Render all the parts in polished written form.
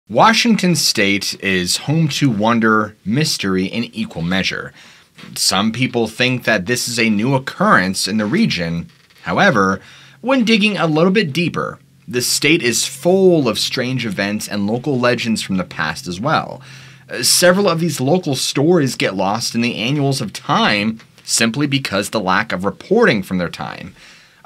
Washington State is home to wonder, mystery in equal measure. Some people think that this is a new occurrence in the region. However, when digging a little bit deeper, the state is full of strange events and local legends from the past as well. Several of these local stories get lost in the annals of time simply because the lack of reporting from their time.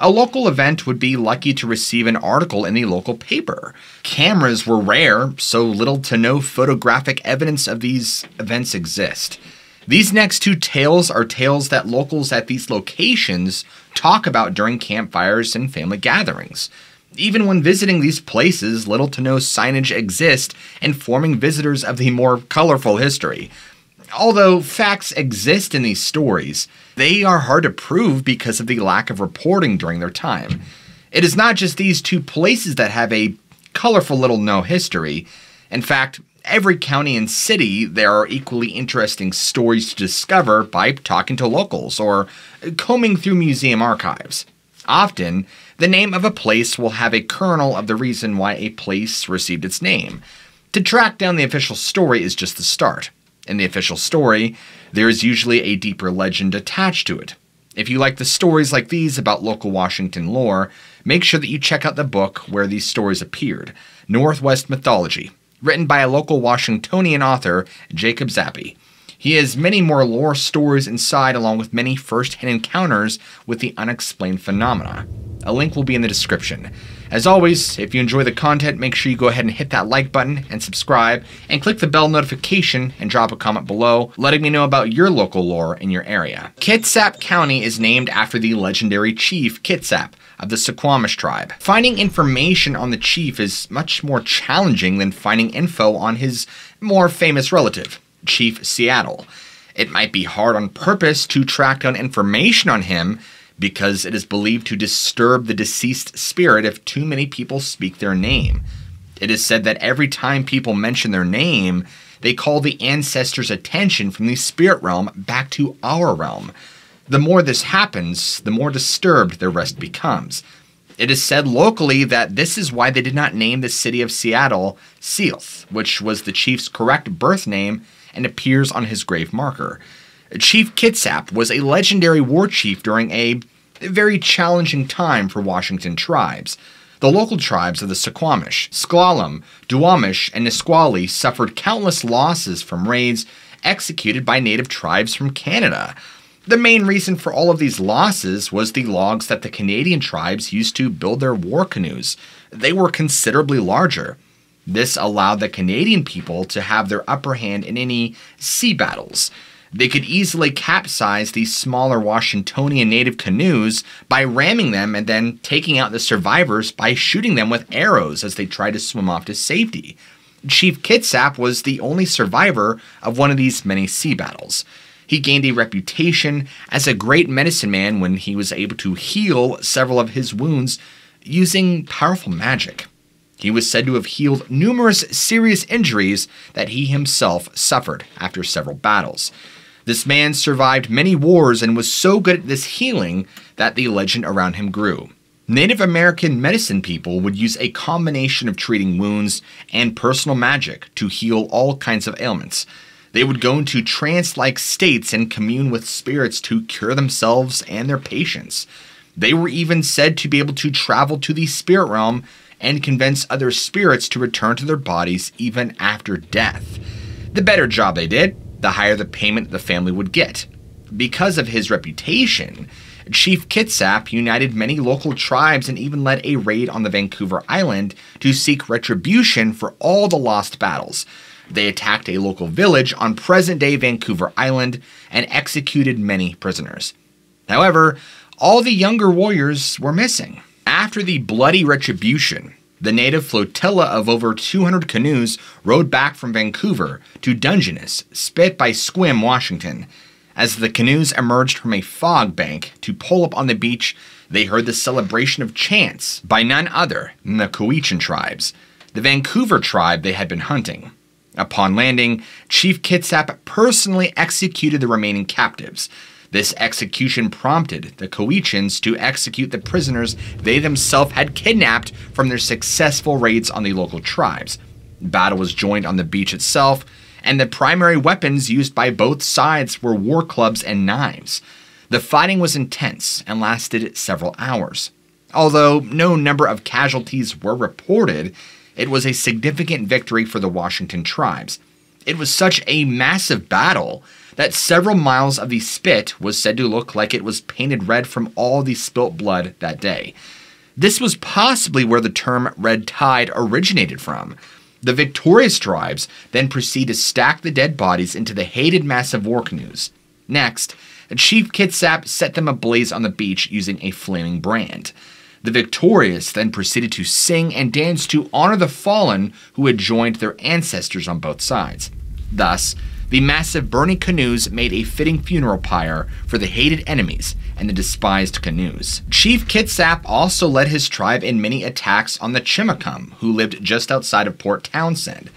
A local event would be lucky to receive an article in the local paper. Cameras were rare, so little to no photographic evidence of these events exist. These next two tales are tales that locals at these locations talk about during campfires and family gatherings. Even when visiting these places, little to no signage exists informing visitors of the more colorful history. Although facts exist in these stories, they are hard to prove because of the lack of reporting during their time. It is not just these two places that have a colorful little-known history. In fact, every county and city, there are equally interesting stories to discover by talking to locals or combing through museum archives. Often, the name of a place will have a kernel of the reason why a place received its name. To track down the official story is just the start. In the official story, there is usually a deeper legend attached to it. If you like the stories like these about local Washington lore, make sure that you check out the book where these stories appeared, Northwest Mythology, written by a local Washingtonian author, Jacob Zappi. He has many more lore stories inside along with many first-hand encounters with the unexplained phenomena. A link will be in the description. As always, if you enjoy the content, make sure you go ahead and hit that like button and subscribe, and click the bell notification and drop a comment below, letting me know about your local lore in your area. Kitsap County is named after the legendary Chief Kitsap of the Suquamish tribe. Finding information on the chief is much more challenging than finding info on his more famous relative, Chief Seattle. It might be hard on purpose to track down information on him, because it is believed to disturb the deceased spirit if too many people speak their name. It is said that every time people mention their name, they call the ancestors' attention from the spirit realm back to our realm. The more this happens, the more disturbed their rest becomes. It is said locally that this is why they did not name the city of Seattle Sealth, which was the chief's correct birth name and appears on his grave marker. Chief Kitsap was a legendary war chief during a very challenging time for Washington tribes. The local tribes of the Suquamish, Sklallam, Duwamish, and Nisqually suffered countless losses from raids executed by native tribes from Canada. The main reason for all of these losses was the logs that the Canadian tribes used to build their war canoes. They were considerably larger. This allowed the Canadian people to have their upper hand in any sea battles. They could easily capsize these smaller Washingtonian native canoes by ramming them and then taking out the survivors by shooting them with arrows as they tried to swim off to safety. Chief Kitsap was the only survivor of one of these many sea battles. He gained a reputation as a great medicine man when he was able to heal several of his wounds using powerful magic. He was said to have healed numerous serious injuries that he himself suffered after several battles. This man survived many wars and was so good at this healing that the legend around him grew. Native American medicine people would use a combination of treating wounds and personal magic to heal all kinds of ailments. They would go into trance-like states and commune with spirits to cure themselves and their patients. They were even said to be able to travel to the spirit realm and convince other spirits to return to their bodies even after death. The better job they did, the higher the payment the family would get. Because of his reputation, Chief Kitsap united many local tribes and even led a raid on the Vancouver Island to seek retribution for all the lost battles. They attacked a local village on present-day Vancouver Island and executed many prisoners. However, all the younger warriors were missing. After the bloody retribution, the native flotilla of over 200 canoes rowed back from Vancouver to Dungeness, spit by Sequim, Washington. As the canoes emerged from a fog bank to pull up on the beach, they heard the celebration of chants by none other than the Cowichan tribes, the Vancouver tribe they had been hunting. Upon landing, Chief Kitsap personally executed the remaining captives. This execution prompted the Cowichans to execute the prisoners they themselves had kidnapped from their successful raids on the local tribes. Battle was joined on the beach itself, and the primary weapons used by both sides were war clubs and knives. The fighting was intense and lasted several hours. Although no number of casualties were reported, it was a significant victory for the Washington tribes. It was such a massive battle that several miles of the spit was said to look like it was painted red from all the spilt blood that day. This was possibly where the term red tide originated from. The victorious tribes then proceed to stack the dead bodies into the hated massive war canoes. Next, Chief Kitsap set them ablaze on the beach using a flaming brand. The victorious then proceeded to sing and dance to honor the fallen who had joined their ancestors on both sides. Thus, the massive burning canoes made a fitting funeral pyre for the hated enemies and the despised canoes. Chief Kitsap also led his tribe in many attacks on the Chimacum, who lived just outside of Port Townsend.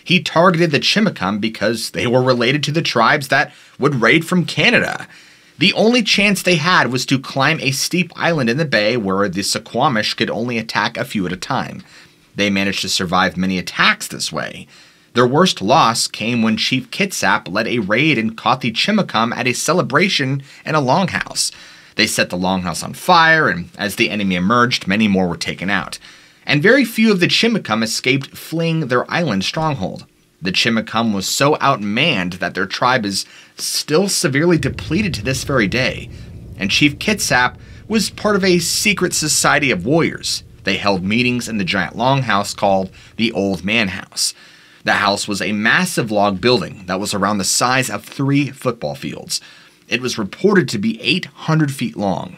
He targeted the Chimacum because they were related to the tribes that would raid from Canada. The only chance they had was to climb a steep island in the bay where the Suquamish could only attack a few at a time. They managed to survive many attacks this way. Their worst loss came when Chief Kitsap led a raid and caught the Chimacum at a celebration in a longhouse. They set the longhouse on fire, and as the enemy emerged, many more were taken out. And very few of the Chimacum escaped fleeing their island stronghold. The Chimacum was so outmanned that their tribe is still severely depleted to this very day. And Chief Kitsap was part of a secret society of warriors. They held meetings in the giant longhouse called the Old Man House. The house was a massive log building that was around the size of 3 football fields. It was reported to be 800 feet long.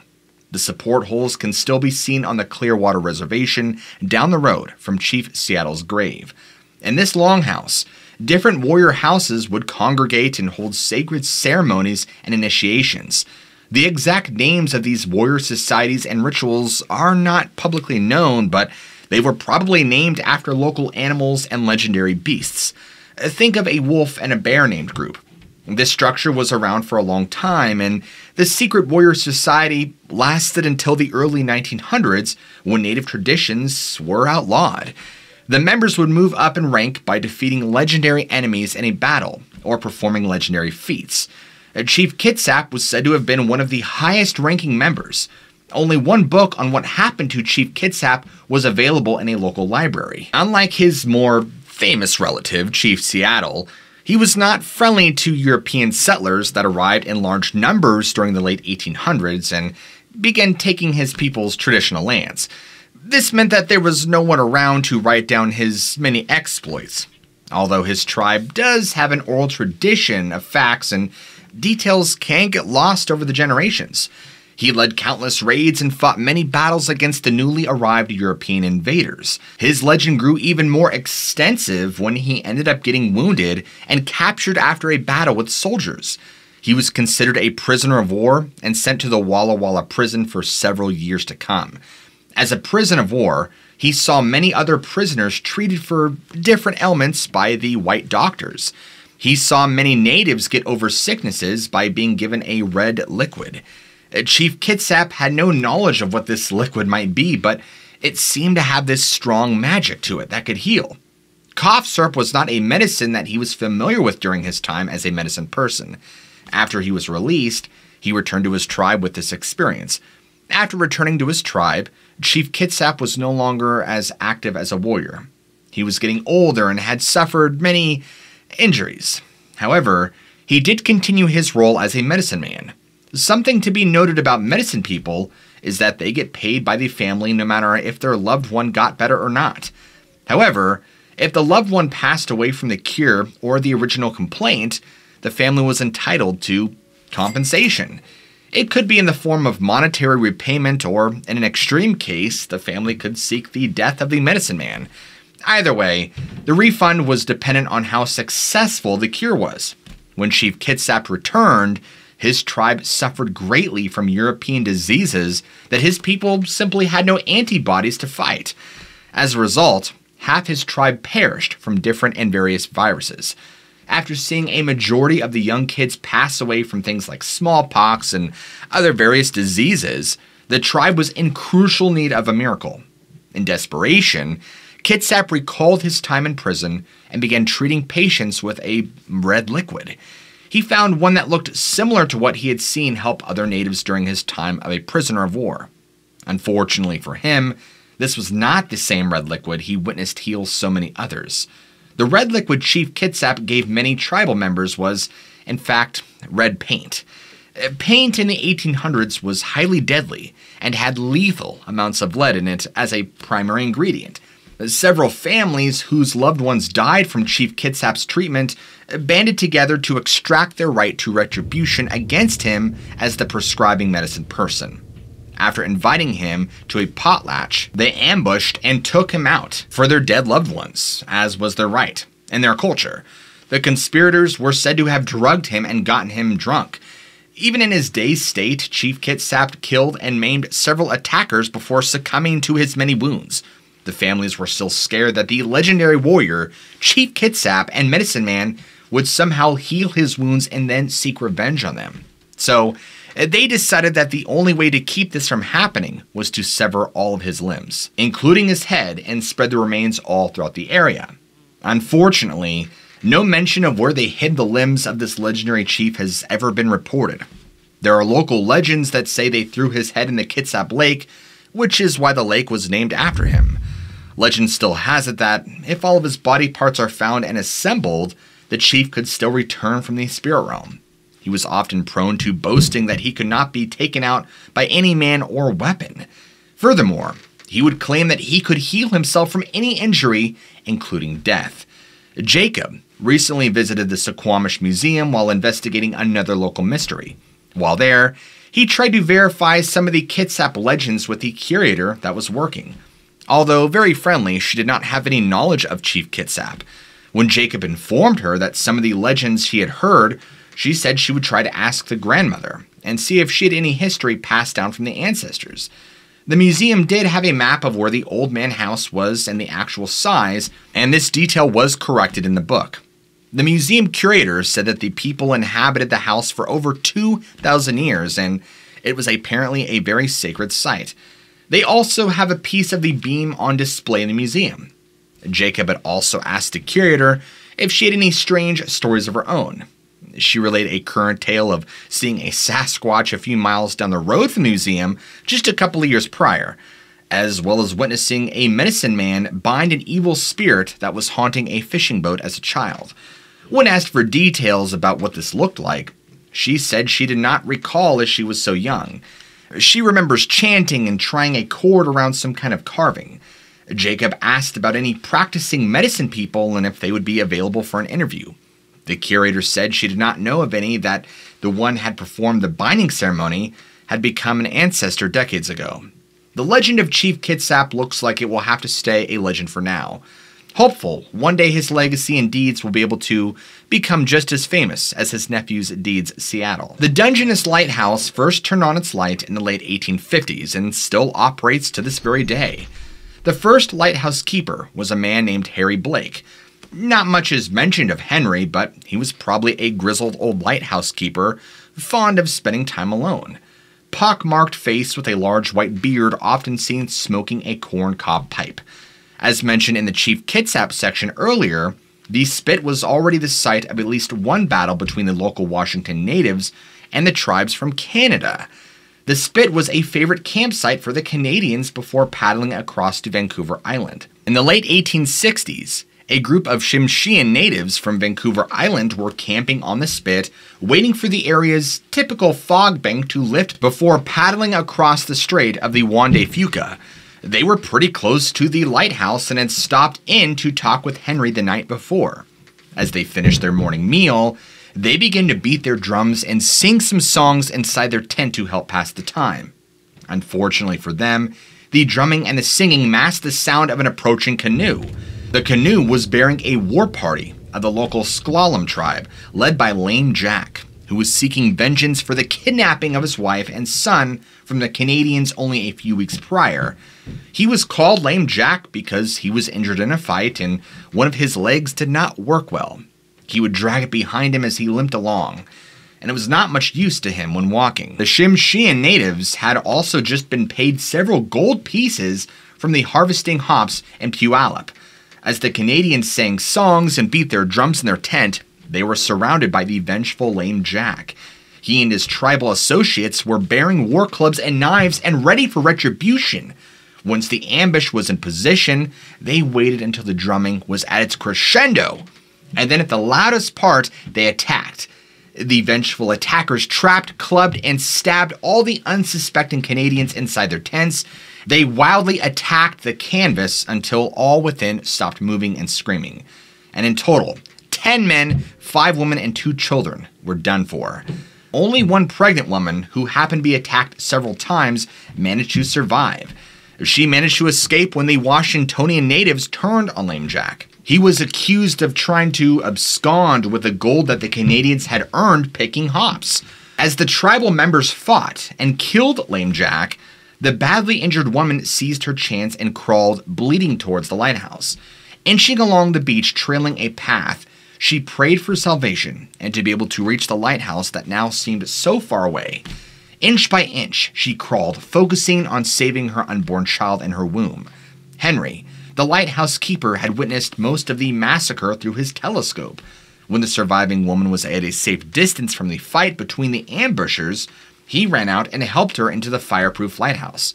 The support holes can still be seen on the Clearwater Reservation down the road from Chief Seattle's grave. In this longhouse, different warrior houses would congregate and hold sacred ceremonies and initiations. The exact names of these warrior societies and rituals are not publicly known, but they were probably named after local animals and legendary beasts. Think of a wolf and a bear named group. This structure was around for a long time, and the secret warrior society lasted until the early 1900s when native traditions were outlawed. The members would move up in rank by defeating legendary enemies in a battle or performing legendary feats. Chief Kitsap was said to have been one of the highest-ranking members. Only one book on what happened to Chief Kitsap was available in a local library. Unlike his more famous relative, Chief Seattle, he was not friendly to European settlers that arrived in large numbers during the late 1800s and began taking his people's traditional lands. This meant that there was no one around to write down his many exploits. Although his tribe does have an oral tradition of facts, and details can get lost over the generations. He led countless raids and fought many battles against the newly arrived European invaders. His legend grew even more extensive when he ended up getting wounded and captured after a battle with soldiers. He was considered a prisoner of war and sent to the Walla Walla prison for several years to come. As a prisoner of war, he saw many other prisoners treated for different ailments by the white doctors. He saw many natives get over sicknesses by being given a red liquid. Chief Kitsap had no knowledge of what this liquid might be, but it seemed to have this strong magic to it that could heal. Cough syrup was not a medicine that he was familiar with during his time as a medicine person. After he was released, he returned to his tribe with this experience. After returning to his tribe, Chief Kitsap was no longer as active as a warrior. He was getting older and had suffered many injuries. However, he did continue his role as a medicine man. Something to be noted about medicine people is that they get paid by the family no matter if their loved one got better or not. However, if the loved one passed away from the cure or the original complaint, the family was entitled to compensation. It could be in the form of monetary repayment, or in an extreme case, the family could seek the death of the medicine man. Either way, the refund was dependent on how successful the cure was. When Chief Kitsap returned, his tribe suffered greatly from European diseases that his people simply had no antibodies to fight. As a result, half his tribe perished from different and various viruses. After seeing a majority of the young kids pass away from things like smallpox and other various diseases, the tribe was in crucial need of a miracle. In desperation, Kitsap recalled his time in prison and began treating patients with a red liquid. He found one that looked similar to what he had seen help other natives during his time of a prisoner of war. Unfortunately for him, this was not the same red liquid he witnessed heal so many others. The red liquid Chief Kitsap gave many tribal members was, in fact, red paint. Paint in the 1800s was highly deadly and had lethal amounts of lead in it as a primary ingredient. Several families whose loved ones died from Chief Kitsap's treatment banded together to extract their right to retribution against him as the prescribing medicine person. After inviting him to a potlatch, they ambushed and took him out for their dead loved ones, as was their right in their culture. The conspirators were said to have drugged him and gotten him drunk. Even in his dazed state, Chief Kitsap killed and maimed several attackers before succumbing to his many wounds. The families were still scared that the legendary warrior, Chief Kitsap and Medicine Man, would somehow heal his wounds and then seek revenge on them. So, they decided that the only way to keep this from happening was to sever all of his limbs, including his head, and spread the remains all throughout the area. Unfortunately, no mention of where they hid the limbs of this legendary chief has ever been reported. There are local legends that say they threw his head in the Kitsap Lake, which is why the lake was named after him. Legend still has it that if all of his body parts are found and assembled, the chief could still return from the spirit realm. He was often prone to boasting that he could not be taken out by any man or weapon. Furthermore, he would claim that he could heal himself from any injury, including death. Jacob recently visited the Suquamish Museum while investigating another local mystery. While there, he tried to verify some of the Kitsap legends with the curator that was working. Although very friendly, she did not have any knowledge of Chief Kitsap. When Jacob informed her that some of the legends she had heard, she said she would try to ask the grandmother and see if she had any history passed down from the ancestors. The museum did have a map of where the old man house was and the actual size, and this detail was corrected in the book. The museum curator said that the people inhabited the house for over 2,000 years, and it was apparently a very sacred site. They also have a piece of the beam on display in the museum. Jacob had also asked the curator if she had any strange stories of her own. She relayed a current tale of seeing a Sasquatch a few miles down the road from the museum just a couple of years prior, as well as witnessing a medicine man bind an evil spirit that was haunting a fishing boat as a child. When asked for details about what this looked like, she said she did not recall as she was so young. She remembers chanting and trying a cord around some kind of carving. Jacob asked about any practicing medicine people and if they would be available for an interview. The curator said she did not know of any, that the one had performed the binding ceremony had become an ancestor decades ago. The legend of Chief Kitsap looks like it will have to stay a legend for now. Hopeful, one day his legacy and deeds will be able to become just as famous as his nephew's deeds Seattle. The Dungeness Lighthouse first turned on its light in the late 1850s and still operates to this very day. The first lighthouse keeper was a man named Harry Blake. Not much is mentioned of Henry, but he was probably a grizzled old lighthouse keeper, fond of spending time alone. Pock-marked face with a large white beard, often seen smoking a corncob pipe. As mentioned in the Chief Kitsap section earlier, the spit was already the site of at least one battle between the local Washington natives and the tribes from Canada. The spit was a favorite campsite for the Canadians before paddling across to Vancouver Island. In the late 1860s, a group of Tsimshian natives from Vancouver Island were camping on the spit, waiting for the area's typical fog bank to lift before paddling across the strait of the Juan de Fuca. They were pretty close to the lighthouse and had stopped in to talk with Henry the night before. As they finished their morning meal, they began to beat their drums and sing some songs inside their tent to help pass the time. Unfortunately for them, the drumming and the singing masked the sound of an approaching canoe. The canoe was bearing a war party of the local Sklallam tribe, led by Lame Jack, who was seeking vengeance for the kidnapping of his wife and son from the Canadians only a few weeks prior. He was called Lame Jack because he was injured in a fight and one of his legs did not work well. He would drag it behind him as he limped along, and it was not much use to him when walking. The Tsimshian natives had also just been paid several gold pieces from the harvesting hops in Puyallup. As the Canadians sang songs and beat their drums in their tent, they were surrounded by the vengeful Lame Jack. He and his tribal associates were bearing war clubs and knives and ready for retribution. Once the ambush was in position, they waited until the drumming was at its crescendo, and then at the loudest part, they attacked. The vengeful attackers trapped, clubbed, and stabbed all the unsuspecting Canadians inside their tents. They wildly attacked the canvas until all within stopped moving and screaming. And in total, 10 men, 5 women, and 2 children were done for. Only one pregnant woman, who happened to be attacked several times, managed to survive. She managed to escape when the Washingtonian natives turned on Lame Jack. He was accused of trying to abscond with the gold that the Canadians had earned picking hops. As the tribal members fought and killed Lame Jack, the badly injured woman seized her chance and crawled, bleeding towards the lighthouse. Inching along the beach, trailing a path, she prayed for salvation and to be able to reach the lighthouse that now seemed so far away. Inch by inch, she crawled, focusing on saving her unborn child in her womb. Henry, the lighthouse keeper, had witnessed most of the massacre through his telescope. When the surviving woman was at a safe distance from the fight between the ambushers, he ran out and helped her into the fireproof lighthouse.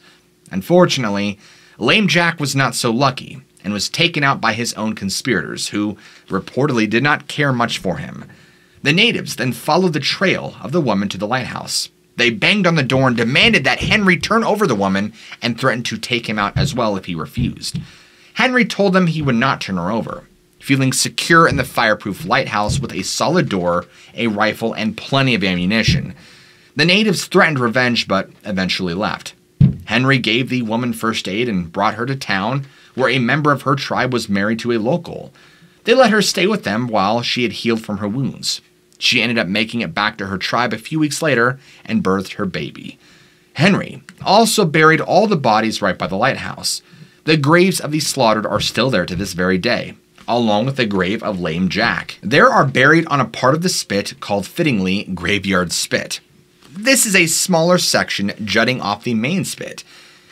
Unfortunately, Lame Jack was not so lucky and was taken out by his own conspirators, who reportedly did not care much for him. The natives then followed the trail of the woman to the lighthouse. They banged on the door and demanded that Henry turn over the woman and threatened to take him out as well if he refused. Henry told them he would not turn her over. Feeling secure in the fireproof lighthouse with a solid door, a rifle, and plenty of ammunition, the natives threatened revenge but eventually left. Henry gave the woman first aid and brought her to town, where a member of her tribe was married to a local. They let her stay with them while she had healed from her wounds. She ended up making it back to her tribe a few weeks later and birthed her baby. Henry also buried all the bodies right by the lighthouse. The graves of the slaughtered are still there to this very day, along with the grave of Lame Jack. They are buried on a part of the spit called, fittingly, Graveyard Spit. This is a smaller section jutting off the main spit.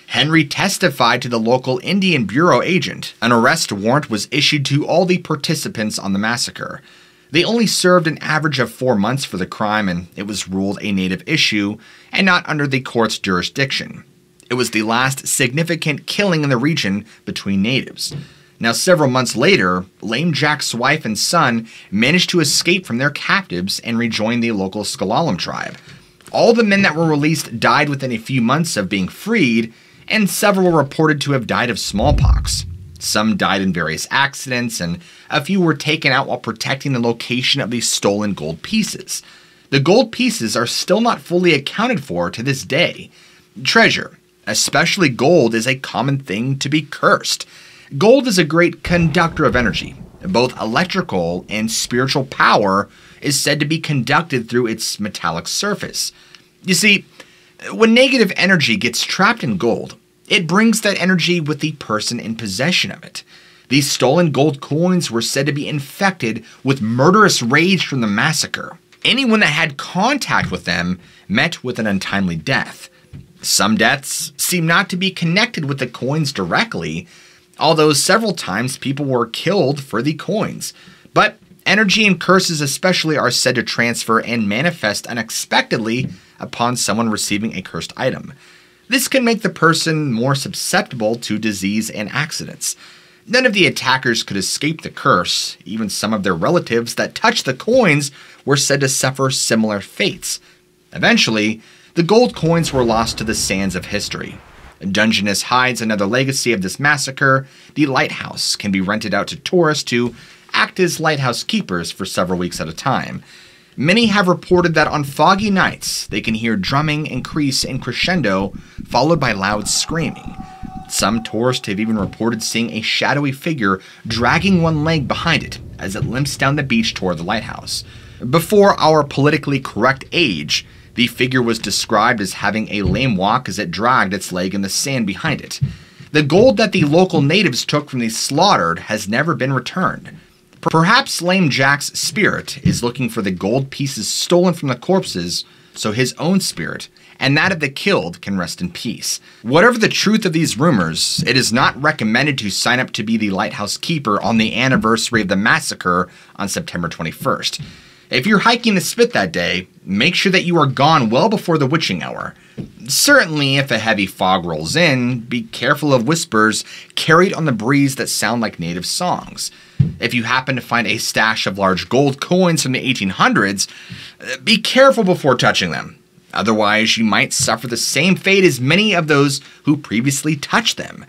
Henry testified to the local Indian Bureau agent. An arrest warrant was issued to all the participants on the massacre. They only served an average of 4 months for the crime, and it was ruled a native issue and not under the court's jurisdiction. It was the last significant killing in the region between natives. Now, several months later, Lame Jack's wife and son managed to escape from their captives and rejoin the local S'Klallam tribe. All the men that were released died within a few months of being freed, and several were reported to have died of smallpox. Some died in various accidents, and a few were taken out while protecting the location of these stolen gold pieces. The gold pieces are still not fully accounted for to this day. Treasure, especially gold, is a common thing to be cursed. Gold is a great conductor of energy. Both electrical and spiritual power is said to be conducted through its metallic surface. You see, when negative energy gets trapped in gold, it brings that energy with the person in possession of it. These stolen gold coins were said to be infected with murderous rage from the massacre. Anyone that had contact with them met with an untimely death. Some deaths seem not to be connected with the coins directly, although several times people were killed for the coins. But energy and curses especially are said to transfer and manifest unexpectedly upon someone receiving a cursed item. This can make the person more susceptible to disease and accidents. None of the attackers could escape the curse. Even some of their relatives that touched the coins were said to suffer similar fates. Eventually, the gold coins were lost to the sands of history. Dungeness hides another legacy of this massacre. The lighthouse can be rented out to tourists to act as lighthouse keepers for several weeks at a time. Many have reported that on foggy nights, they can hear drumming increase in crescendo, followed by loud screaming. Some tourists have even reported seeing a shadowy figure dragging one leg behind it as it limps down the beach toward the lighthouse. Before our politically correct age, the figure was described as having a lame walk as it dragged its leg in the sand behind it. The gold that the local natives took from the slaughtered has never been returned. Perhaps Lame Jack's spirit is looking for the gold pieces stolen from the corpses so his own spirit and that of the killed can rest in peace. Whatever the truth of these rumors, it is not recommended to sign up to be the lighthouse keeper on the anniversary of the massacre on September 21st. If you're hiking the spit that day, make sure that you are gone well before the witching hour. Certainly, if a heavy fog rolls in, be careful of whispers carried on the breeze that sound like native songs. If you happen to find a stash of large gold coins from the 1800s, be careful before touching them. Otherwise, you might suffer the same fate as many of those who previously touched them.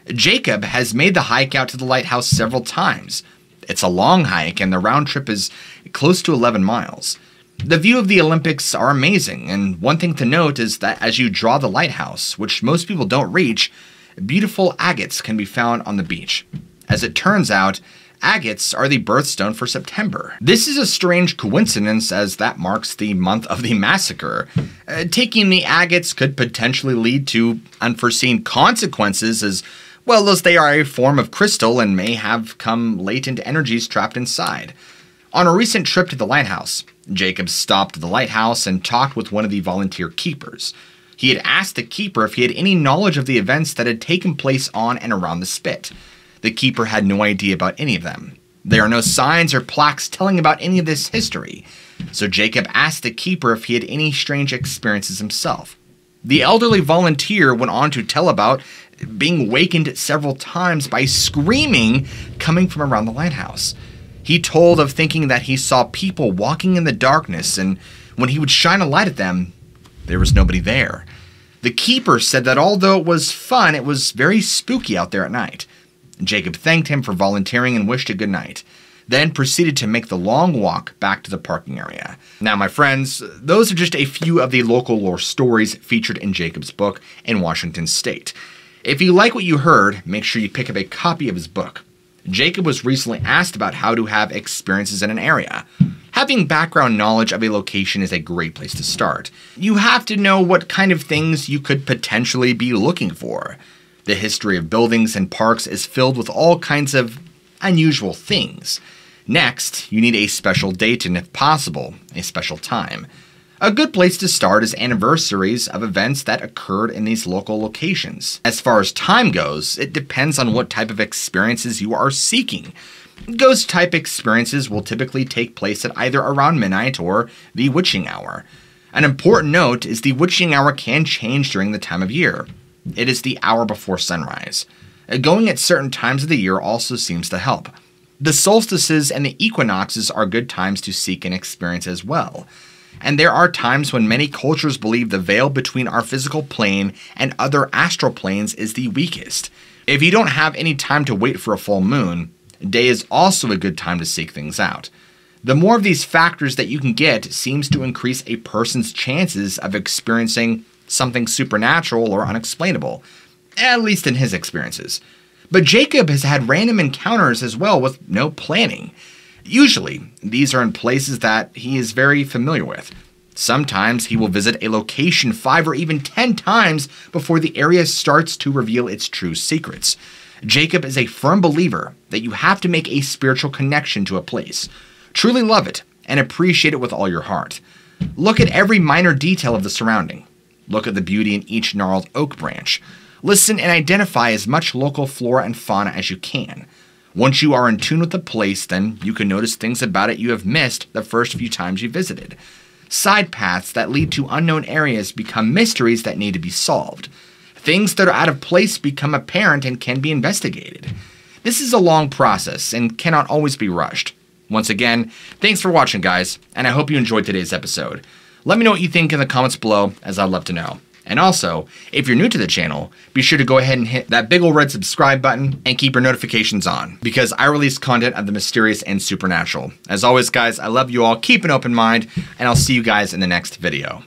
Jacob has made the hike out to the lighthouse several times. It's a long hike, and the round trip is close to 11 miles. The view of the Olympics are amazing, and one thing to note is that as you draw the lighthouse, which most people don't reach, beautiful agates can be found on the beach. As it turns out, agates are the birthstone for September. This is a strange coincidence as that marks the month of the massacre. Taking the agates could potentially lead to unforeseen consequences as well as they are a form of crystal and may have come latent energies trapped inside. On a recent trip to the lighthouse, Jacob stopped at the lighthouse and talked with one of the volunteer keepers. He had asked the keeper if he had any knowledge of the events that had taken place on and around the spit. The keeper had no idea about any of them. There are no signs or plaques telling about any of this history, so Jacob asked the keeper if he had any strange experiences himself. The elderly volunteer went on to tell about being wakened several times by screaming coming from around the lighthouse. He told of thinking that he saw people walking in the darkness, and when he would shine a light at them, there was nobody there. The keeper said that although it was fun, it was very spooky out there at night. Jacob thanked him for volunteering and wished a good night, then proceeded to make the long walk back to the parking area. Now, my friends, those are just a few of the local lore stories featured in Jacob's book in Washington State. If you like what you heard, make sure you pick up a copy of his book. Jacob was recently asked about how to have experiences in an area. Having background knowledge of a location is a great place to start. You have to know what kind of things you could potentially be looking for. The history of buildings and parks is filled with all kinds of unusual things. Next, you need a special date and, if possible, a special time. A good place to start is anniversaries of events that occurred in these local locations. As far as time goes, it depends on what type of experiences you are seeking. Ghost-type experiences will typically take place at either around midnight or the witching hour. An important note is the witching hour can change during the time of year. It is the hour before sunrise. Going at certain times of the year also seems to help. The solstices and the equinoxes are good times to seek an experience as well. And there are times when many cultures believe the veil between our physical plane and other astral planes is the weakest. If you don't have any time to wait for a full moon, day is also a good time to seek things out. The more of these factors that you can get seems to increase a person's chances of experiencing something supernatural or unexplainable, at least in his experiences. But Jacob has had random encounters as well with no planning. Usually, these are in places that he is very familiar with. Sometimes he will visit a location 5 or even 10 times before the area starts to reveal its true secrets. Jacob is a firm believer that you have to make a spiritual connection to a place. Truly love it and appreciate it with all your heart. Look at every minor detail of the surrounding. Look at the beauty in each gnarled oak branch. Listen and identify as much local flora and fauna as you can. Once you are in tune with the place, then you can notice things about it you have missed the first few times you visited. Side paths that lead to unknown areas become mysteries that need to be solved. Things that are out of place become apparent and can be investigated. This is a long process and cannot always be rushed. Once again, thanks for watching, guys, and I hope you enjoyed today's episode. Let me know what you think in the comments below, as I'd love to know. And also, if you're new to the channel, be sure to go ahead and hit that big ol' red subscribe button and keep your notifications on, because I release content of the mysterious and supernatural. As always, guys, I love you all, keep an open mind, and I'll see you guys in the next video.